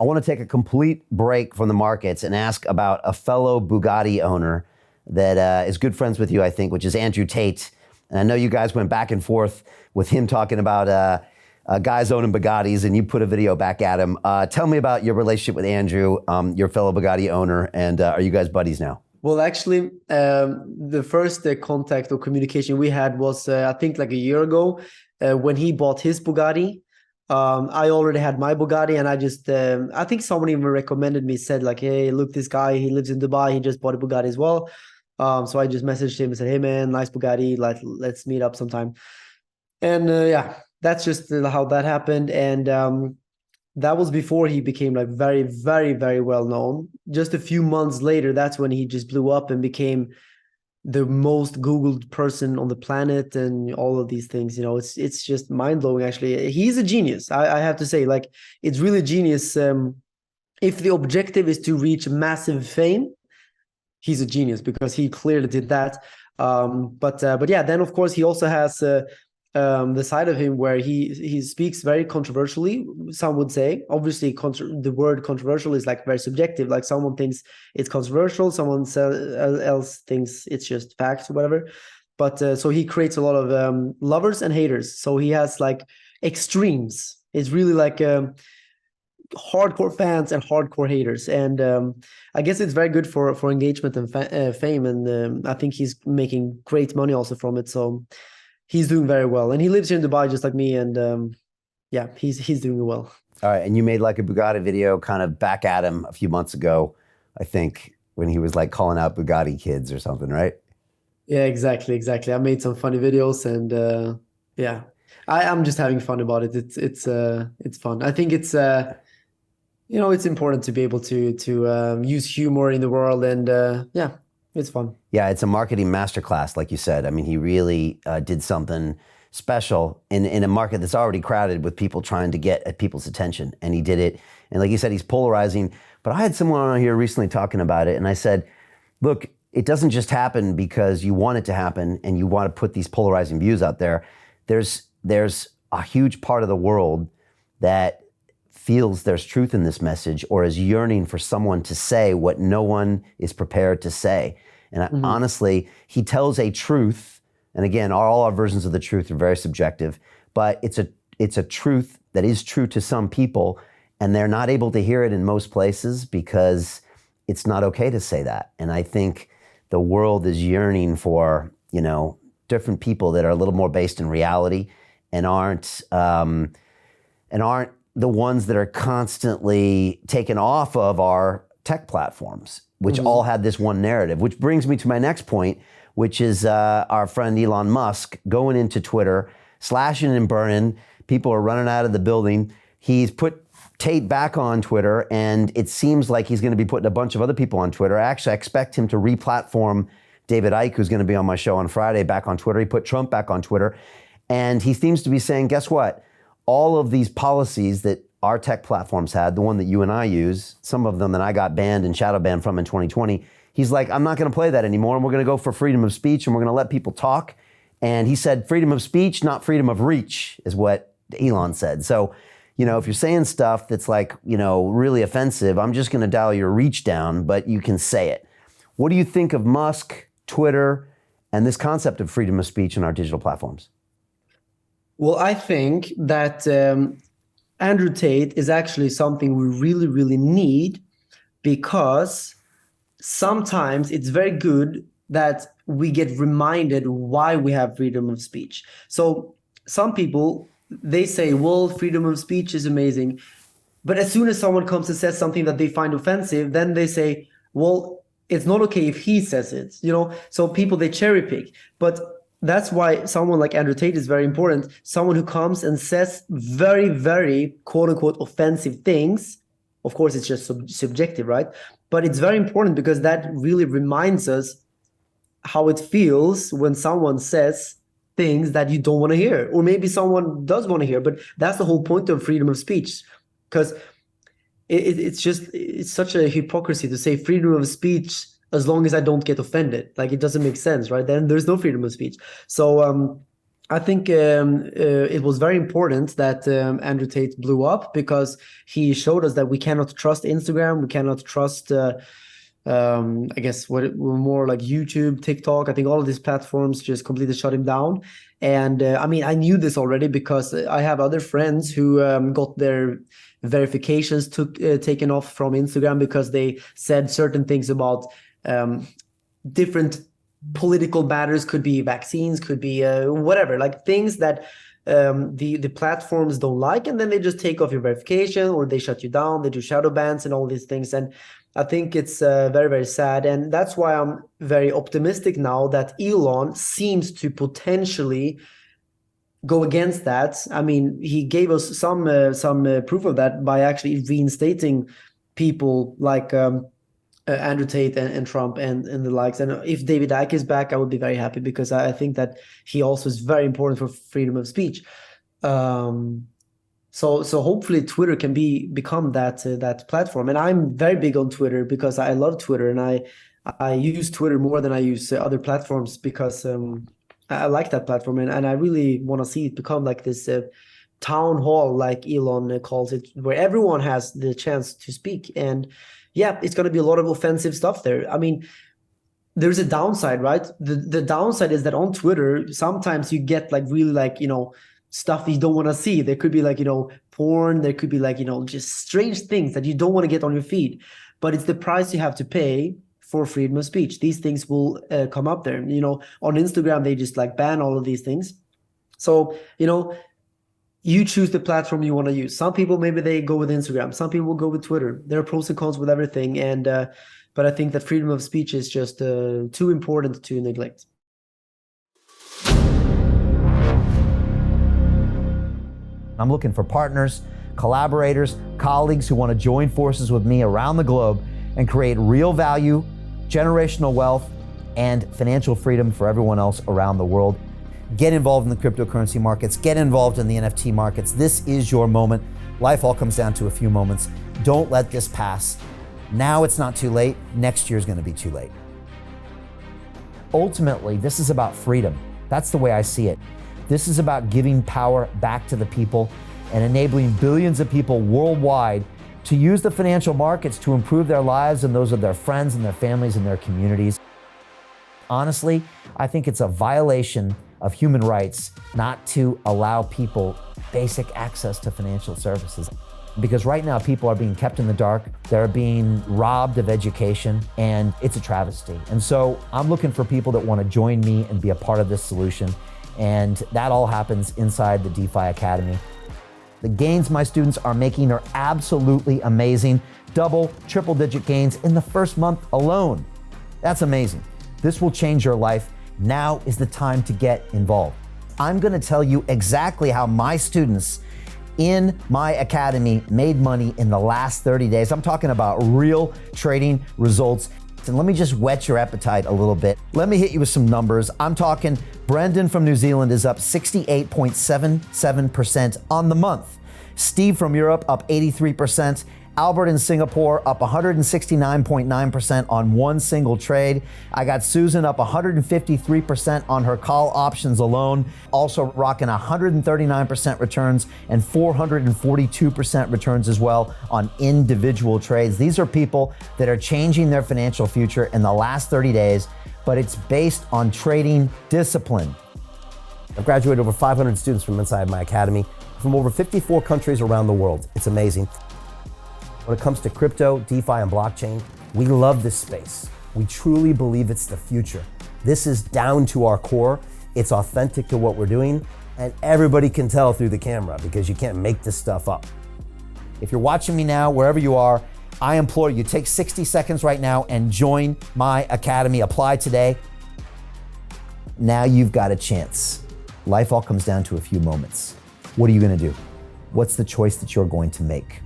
I want to take a complete break from the markets and ask about a fellow Bugatti owner that is good friends with you, I think, which is Andrew Tate. And I know you guys went back and forth with him talking about guys owning Bugattis, and you put a video back at him. Tell me about your relationship with Andrew, your fellow Bugatti owner, and are you guys buddies now? Well, actually, the first contact or communication we had was, I think, like a year ago when he bought his Bugatti. I already had my Bugatti, and I think someone even recommended me, said like, hey, look, this guy, he lives in Dubai. He just bought a Bugatti as well. So I just messaged him and said, hey, man, nice Bugatti. Let's meet up sometime. And yeah, that's just how that happened. And that was before he became like very, very, very well known. Just a few months later, that's when he just blew up and became the most Googled person on the planet and all of these things. You know, it's just mind-blowing, actually. He's a genius. I have to say, like, it's really genius. If the objective is to reach massive fame, he's a genius because he clearly did that. But yeah, then of course he also has the side of him where he speaks very controversially, some would say. Obviously, the word controversial is like very subjective. Like someone thinks it's controversial, someone else thinks it's just facts or whatever. But so he creates a lot of lovers and haters. So he has like extremes. It's really like hardcore fans and hardcore haters. And I guess it's very good for engagement and fame. And I think he's making great money also from it. So he's doing very well, and he lives here in Dubai just like me, and yeah, he's doing well. All right, and you made like a Bugatti video kind of back at him a few months ago, I think, when he was like calling out Bugatti kids or something, right? Yeah, exactly. I made some funny videos, and yeah, I'm just having fun about it. It's fun. I think it's it's important to be able to use humor in the world, and yeah. It's fun. Yeah, it's a marketing masterclass, like you said. I mean, he really did something special in a market that's already crowded with people trying to get at people's attention. And he did it. And like you said, he's polarizing. But I had someone on here recently talking about it. And I said, look, it doesn't just happen because you want it to happen and you want to put these polarizing views out there. There's a huge part of the world that feels there's truth in this message or is yearning for someone to say what no one is prepared to say. And honestly, he tells a truth. And again, all our versions of the truth are very subjective, but it's a truth that is true to some people, and they're not able to hear it in most places because it's not okay to say that. And I think the world is yearning for, different people that are a little more based in reality and aren't the ones that are constantly taken off of our tech platforms, which all had this one narrative, which brings me to my next point, which is our friend Elon Musk going into Twitter, slashing and burning. People are running out of the building. He's put Tate back on Twitter, and it seems like he's going to be putting a bunch of other people on Twitter. Actually, I expect him to re-platform David Icke, who's going to be on my show on Friday, back on Twitter. He put Trump back on Twitter. And he seems to be saying, guess what? All of these policies that our tech platforms had, the one that you and I use, some of them that I got banned and shadow banned from in 2020, he's like, I'm not going to play that anymore, and we're going to go for freedom of speech, and we're going to let people talk. And he said freedom of speech, not freedom of reach, is what Elon said. So, if you're saying stuff that's like, really offensive, I'm just going to dial your reach down, but you can say it. What do you think of Musk, Twitter, and this concept of freedom of speech in our digital platforms? Well, I think that Andrew Tate is actually something we really, really need, because sometimes it's very good that we get reminded why we have freedom of speech. So some people, they say, well, freedom of speech is amazing. But as soon as someone comes and says something that they find offensive, then they say, well, it's not okay if he says it, So people, they cherry pick. But that's why someone like Andrew Tate is very important. Someone who comes and says very, very quote unquote offensive things. Of course, it's just subjective, right? But it's very important because that really reminds us how it feels when someone says things that you don't want to hear, or maybe someone does want to hear. But that's the whole point of freedom of speech, because it's such a hypocrisy to say freedom of speech as long as I don't get offended. Like, it doesn't make sense, right? Then there's no freedom of speech. So I think it was very important that Andrew Tate blew up, because he showed us that we cannot trust Instagram, we cannot trust, I guess, what more like YouTube, TikTok. I think all of these platforms just completely shut him down. And I mean, I knew this already because I have other friends who got their verifications taken off from Instagram because they said certain things about different political matters, could be vaccines, could be whatever, like things that the platforms don't like, and then they just take off your verification, or they shut you down, they do shadow bans and all these things. And I think it's very, very sad. And that's why I'm very optimistic now that Elon seems to potentially go against that. I mean, he gave us some proof of that by actually reinstating people like Andrew Tate and Trump and the likes. And if David Icke is back, I would be very happy, because I think that he also is very important for freedom of speech. So hopefully Twitter can become that platform. And I'm very big on Twitter because I love Twitter, and I use Twitter more than I use other platforms, because I like that platform, and I really want to see it become like this town hall, like Elon calls it, where everyone has the chance to speak. And yeah, it's going to be a lot of offensive stuff there. I mean, there's a downside, right? The downside is that on Twitter, sometimes you get like really like, stuff you don't want to see. There could be like, porn. There could be like, just strange things that you don't want to get on your feed. But it's the price you have to pay for freedom of speech. These things will come up there. On Instagram, they just like ban all of these things. So, you choose the platform you want to use. Some people, maybe they go with Instagram. Some people will go with Twitter. There are pros and cons with everything. And but I think that freedom of speech is just too important to neglect. I'm looking for partners, collaborators, colleagues who want to join forces with me around the globe and create real value, generational wealth, and financial freedom for everyone else around the world. Get involved in the cryptocurrency markets, get involved in the NFT markets. This is your moment. Life all comes down to a few moments. Don't let this pass. Now it's not too late. Next year's going to be too late. Ultimately, this is about freedom. That's the way I see it. This is about giving power back to the people and enabling billions of people worldwide to use the financial markets to improve their lives and those of their friends and their families and their communities. Honestly, I think it's a violation of human rights not to allow people basic access to financial services. Because right now people are being kept in the dark, they're being robbed of education, and it's a travesty. And so I'm looking for people that want to join me and be a part of this solution. And that all happens inside the DeFi Academy. The gains my students are making are absolutely amazing. Double, triple digit gains in the first month alone. That's amazing. This will change your life. Now is the time to get involved. I'm going to tell you exactly how my students in my academy made money in the last 30 days. I'm talking about real trading results. And let me just whet your appetite a little bit. Let me hit you with some numbers. I'm talking Brendan from New Zealand is up 68.77% on the month. Steve from Europe up 83%. Albert in Singapore up 169.9% on one single trade. I got Susan up 153% on her call options alone, also rocking 139% returns and 442% returns as well on individual trades. These are people that are changing their financial future in the last 30 days, but it's based on trading discipline. I've graduated over 500 students from inside my academy from over 54 countries around the world. It's amazing. When it comes to crypto, DeFi, and blockchain, we love this space. We truly believe it's the future. This is down to our core. It's authentic to what we're doing, and everybody can tell through the camera because you can't make this stuff up. If you're watching me now, wherever you are, I implore you, take 60 seconds right now and join my academy. Apply today. Now you've got a chance. Life all comes down to a few moments. What are you going to do? What's the choice that you're going to make?